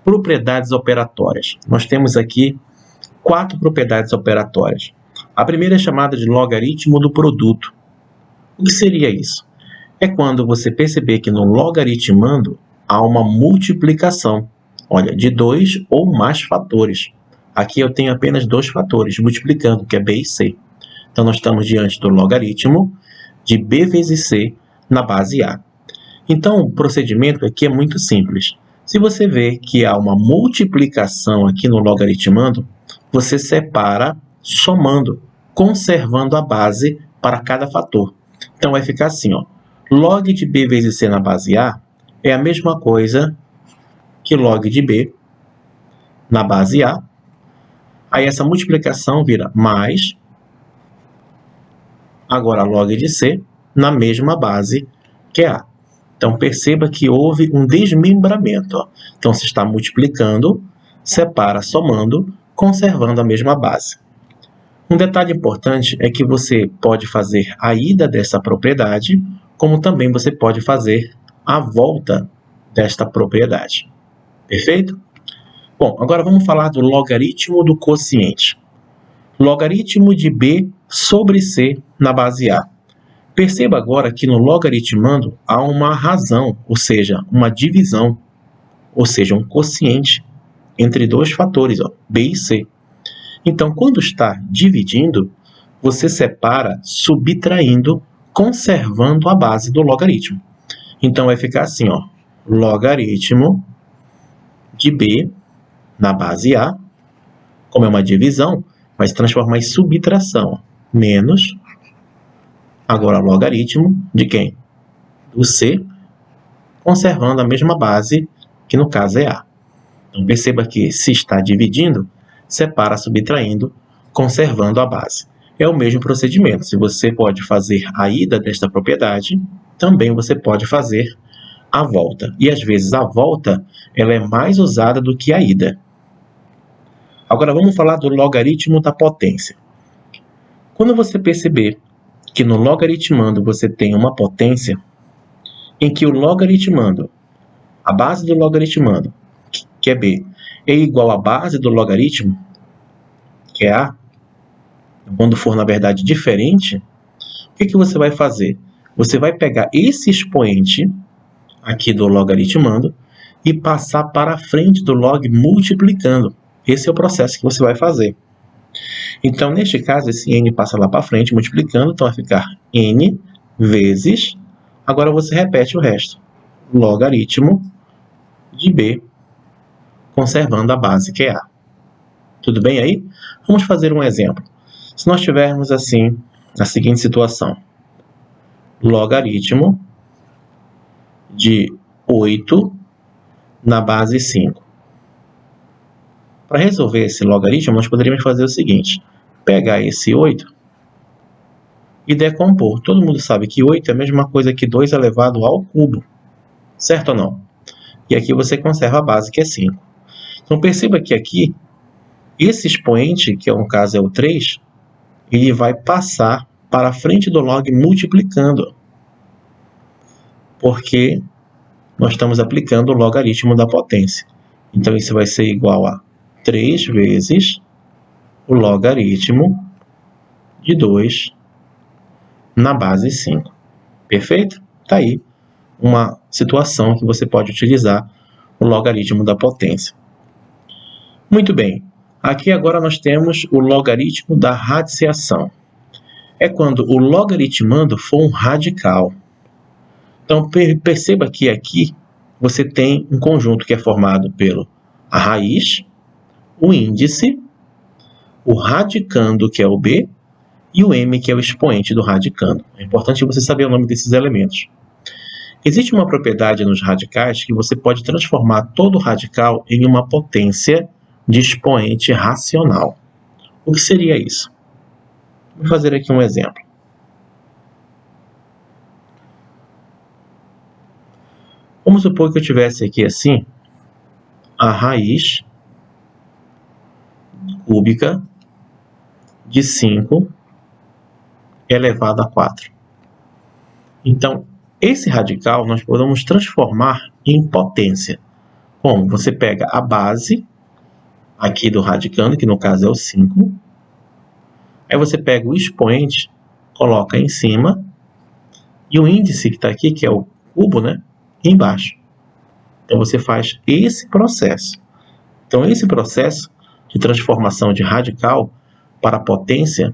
Propriedades operatórias. Nós temos aqui 4 propriedades operatórias. A primeira é chamada de logaritmo do produto. O que seria isso? É quando você perceber que no logaritmando há uma multiplicação. Olha, de 2 ou mais fatores. Aqui eu tenho apenas 2 fatores, multiplicando, que é B e C. Então, nós estamos diante do logaritmo de B vezes C na base A. Então, o procedimento aqui é muito simples. Se você vê que há uma multiplicação aqui no logaritmando, você separa somando, conservando a base para cada fator. Então, vai ficar assim, ó. Log de B vezes C na base A é a mesma coisa que log de B na base A. Aí essa multiplicação vira mais, agora log de C na mesma base que é A. Então, perceba que houve um desmembramento. Ó. Então, se está multiplicando, separa somando, conservando a mesma base. Um detalhe importante é que você pode fazer a ida dessa propriedade, como também você pode fazer a volta desta propriedade. Perfeito? Bom, agora vamos falar do logaritmo do quociente. Logaritmo de B sobre C na base A. Perceba agora que no logaritmando há uma razão, ou seja, uma divisão, ou seja, um quociente entre 2 fatores, ó, B e C. Então, quando está dividindo, você separa subtraindo, conservando a base do logaritmo. Então, vai ficar assim, ó, logaritmo de B na base A, como é uma divisão, vai se transformar em subtração, ó, menos, agora logaritmo de quem? Do C, conservando a mesma base, que no caso é A. Então, perceba que se está dividindo, separa subtraindo, conservando a base. É o mesmo procedimento. Se você pode fazer a ida desta propriedade, também você pode fazer a volta. E às vezes a volta ela é mais usada do que a ida. Agora vamos falar do logaritmo da potência. Quando você perceber que no logaritmando você tem uma potência, em que o logaritmando, a base do logaritmando, que é B, é igual à base do logaritmo, que é A, quando for, na verdade, diferente, o que você vai fazer? Você vai pegar esse expoente aqui do logaritmando e passar para a frente do log multiplicando. Esse é o processo que você vai fazer. Então, neste caso, esse n passa lá para frente, multiplicando, então vai ficar n vezes, agora você repete o resto, logaritmo de B, conservando a base que é A. Tudo bem aí? Vamos fazer um exemplo. Se nós tivermos assim, a seguinte situação, logaritmo de 8 na base 5. Para resolver esse logaritmo, nós poderíamos fazer o seguinte, pegar esse 8 e decompor. Todo mundo sabe que 8 é a mesma coisa que 2 elevado ao cubo, certo ou não? E aqui você conserva a base, que é 5. Então, perceba que aqui, esse expoente, que no caso é o 3, ele vai passar para a frente do log multiplicando, porque nós estamos aplicando o logaritmo da potência. Então, isso vai ser igual a 3 vezes o logaritmo de 2 na base 5. Perfeito? Está aí uma situação que você pode utilizar o logaritmo da potência. Muito bem. Aqui agora nós temos o logaritmo da radiciação. É quando o logaritmando for um radical. Então, perceba que aqui você tem um conjunto que é formado pela raiz, o índice, o radicando, que é o B, e o m, que é o expoente do radicando. É importante você saber o nome desses elementos. Existe uma propriedade nos radicais que você pode transformar todo radical em uma potência de expoente racional. O que seria isso? Vou fazer aqui um exemplo. Vamos supor que eu tivesse aqui assim, a raiz cúbica de 5 elevado a 4. Então, esse radical nós podemos transformar em potência. Como? Você pega a base aqui do radicando, que no caso é o 5. Aí você pega o expoente, coloca em cima, e o índice que está aqui, que é o cubo, né, embaixo. Então você faz esse processo. Então esse processo de transformação de radical para potência,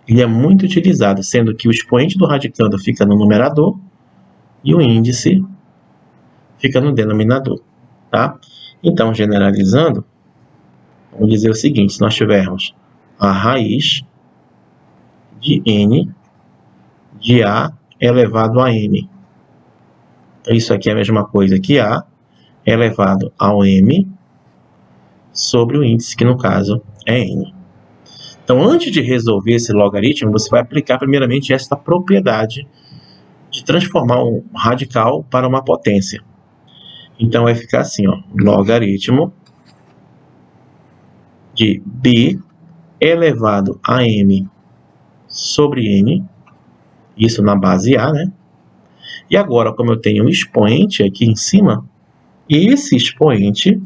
ele é muito utilizado, sendo que o expoente do radicando fica no numerador e o índice fica no denominador, tá? Então, generalizando, vamos dizer o seguinte: se nós tivermos a raiz de n de a elevado a n. Então, isso aqui é a mesma coisa que a elevado ao m sobre o índice, que no caso é n. Então, antes de resolver esse logaritmo, você vai aplicar primeiramente esta propriedade de transformar um radical para uma potência. Então, vai ficar assim, ó, logaritmo de b elevado a m sobre n, isso na base a, né? E agora, como eu tenho um expoente aqui em cima, esse expoente,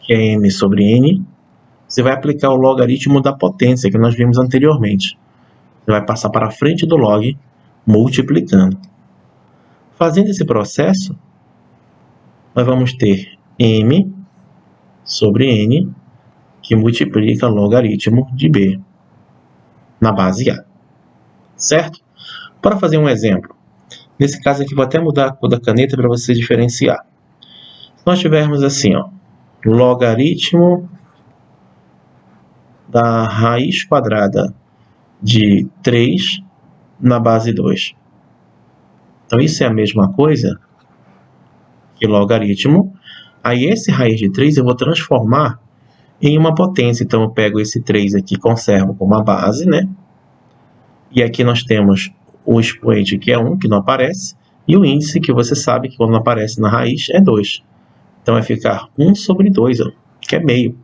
que é m sobre n, você vai aplicar o logaritmo da potência que nós vimos anteriormente. Você vai passar para frente do log, multiplicando. Fazendo esse processo, nós vamos ter m sobre n, que multiplica logaritmo de b na base a. Certo? Para fazer um exemplo, nesse caso aqui, vou até mudar a cor da caneta para você diferenciar. Se nós tivermos assim, ó, logaritmo da raiz quadrada de 3 na base 2. Então, isso é a mesma coisa que logaritmo. Aí, esse raiz de 3 eu vou transformar em uma potência. Então, eu pego esse 3 aqui, conservo como a base, né? E aqui nós temos o expoente, que é 1, que não aparece, e o índice, que você sabe que quando não aparece na raiz, é 2. Então, vai ficar 1 sobre 2, ó, que é meio.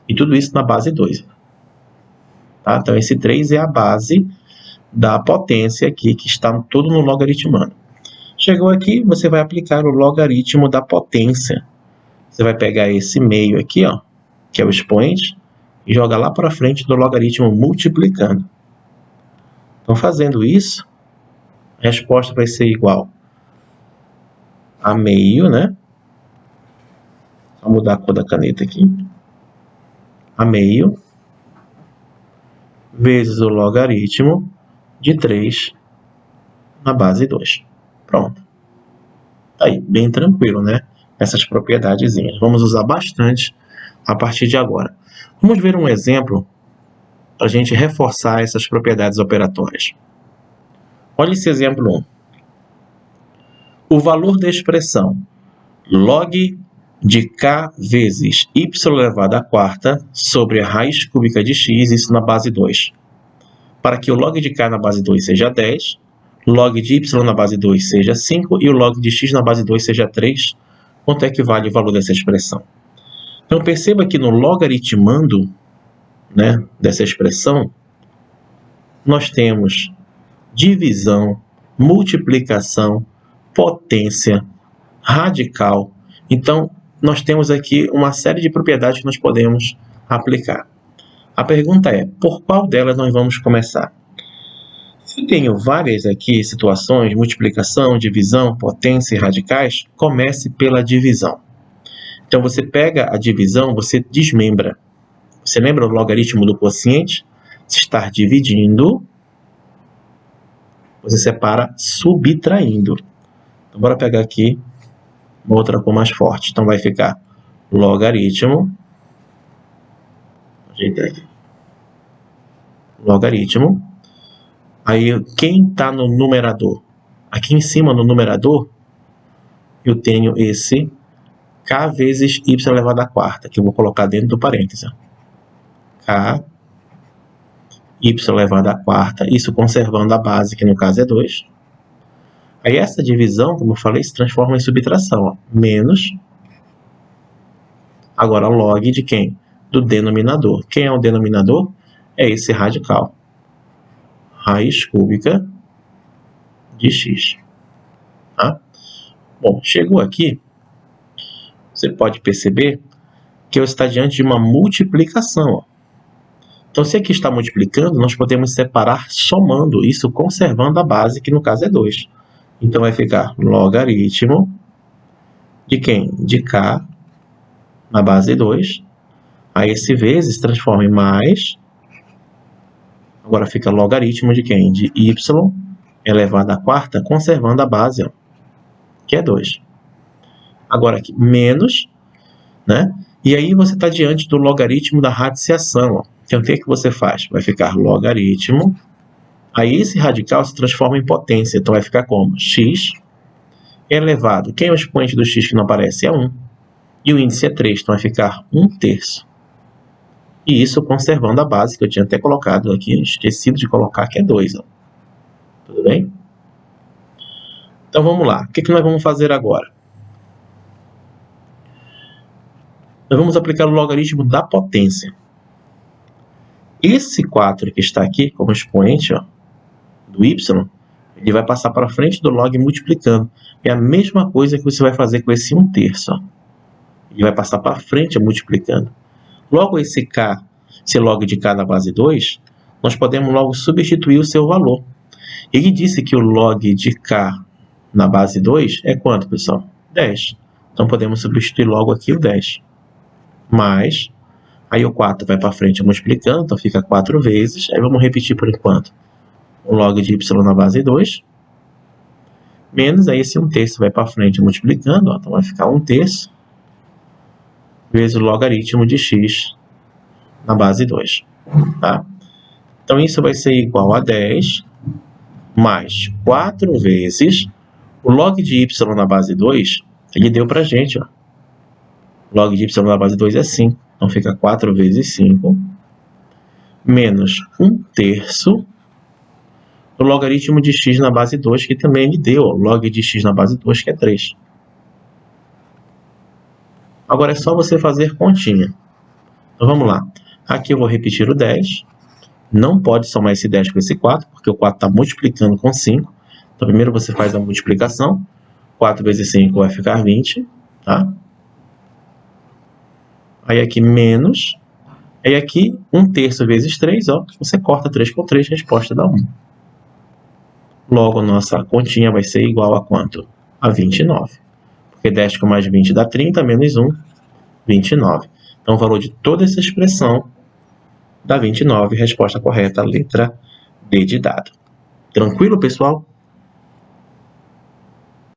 E tudo isso na base 2. Tá? Então, esse 3 é a base da potência aqui, que está tudo no logaritmando. Chegou aqui, você vai aplicar o logaritmo da potência. Você vai pegar esse meio aqui, ó, que é o expoente, e jogar lá para frente do logaritmo multiplicando. Então, fazendo isso, a resposta vai ser igual a meio, né? Vou mudar a cor da caneta aqui. A meio vezes o logaritmo de 3 na base 2. Pronto. Aí, bem tranquilo, né? Essas propriedadezinhas. Vamos usar bastante a partir de agora. Vamos ver um exemplo para a gente reforçar essas propriedades operatórias. Olha esse exemplo 1. O valor da expressão log de k vezes y elevado à quarta sobre a raiz cúbica de x, isso na base 2. Para que o log de k na base 2 seja 10, log de y na base 2 seja 5 e o log de x na base 2 seja 3, quanto é que vale o valor dessa expressão? Então, perceba que no logaritmando, né, dessa expressão, nós temos divisão, multiplicação, potência, radical. Então, nós temos aqui uma série de propriedades que nós podemos aplicar. A pergunta é, por qual delas nós vamos começar? Se eu tenho várias aqui situações, multiplicação, divisão, potência e radicais, comece pela divisão. Então, você pega a divisão, você desmembra. Você lembra o logaritmo do quociente? Se estar dividindo, você separa subtraindo. Então, bora pegar aqui uma outra cor mais forte. Então, vai ficar logaritmo. Ajeitar aqui. Logaritmo. Aí, quem está no numerador? Aqui em cima, no numerador, eu tenho esse k vezes y elevado à quarta, que eu vou colocar dentro do parêntese. K, y elevado à quarta, isso conservando a base, que no caso é 2. Aí essa divisão, como eu falei, se transforma em subtração. Ó, menos, agora log de quem? Do denominador. Quem é o denominador? É esse radical. Raiz cúbica de x. Tá? Bom, chegou aqui, você pode perceber que você está diante de uma multiplicação. Ó. Então, se aqui está multiplicando, nós podemos separar somando, isso conservando a base, que no caso é 2. Então, vai ficar logaritmo de quem? De k na base 2. Aí esse vezes transforma em mais. Agora fica logaritmo de quem? De y elevado à quarta, conservando a base, ó, que é 2. Agora aqui, menos, né? E aí você está diante do logaritmo da radiciação. Ó. Então, o que você faz? Vai ficar logaritmo. Aí esse radical se transforma em potência. Então, vai ficar como? X elevado. Quem é o expoente do x que não aparece? É 1. E o índice é 3. Então, vai ficar 1/3. E isso conservando a base, que eu tinha até colocado aqui. Esquecido de colocar, que é 2. Ó. Tudo bem? Então, vamos lá. O que nós vamos fazer agora? Nós vamos aplicar o logaritmo da potência. Esse 4 que está aqui como expoente, ó, do y, ele vai passar para frente do log multiplicando. É a mesma coisa que você vai fazer com esse 1/3. Ó. Ele vai passar para frente multiplicando. Logo, esse k, esse log de k na base 2, nós podemos logo substituir o seu valor. Ele disse que o log de k na base 2 é quanto, pessoal? 10. Então, podemos substituir logo aqui o 10. Mais, aí o 4 vai para frente multiplicando, então fica 4 vezes. Aí vamos repetir por enquanto. O log de y na base 2, menos, aí esse 1/3 vai para frente multiplicando, ó, então vai ficar 1/3 vezes o logaritmo de x na base 2. Tá? Então isso vai ser igual a 10 mais 4 vezes o log de y na base 2, ele deu para a gente, ó. Log de y na base 2 é 5. Então, fica 4 vezes 5. Menos 1/3 do logaritmo de x na base 2, que também me deu. Ó, log de x na base 2, que é 3. Agora é só você fazer continha. Então, vamos lá. Aqui eu vou repetir o 10. Não pode somar esse 10 com esse 4, porque o 4 está multiplicando com 5. Então, primeiro você faz a multiplicação. 4 vezes 5 vai ficar 20. Tá? Aí aqui menos, aí aqui 1/3 vezes 3, ó, você corta 3 com 3, resposta dá 1. Logo, nossa continha vai ser igual a quanto? A 29. Porque 10 com mais 20 dá 30, menos 1, 29. Então, o valor de toda essa expressão dá 29, resposta correta, letra D de dado. Tranquilo, pessoal?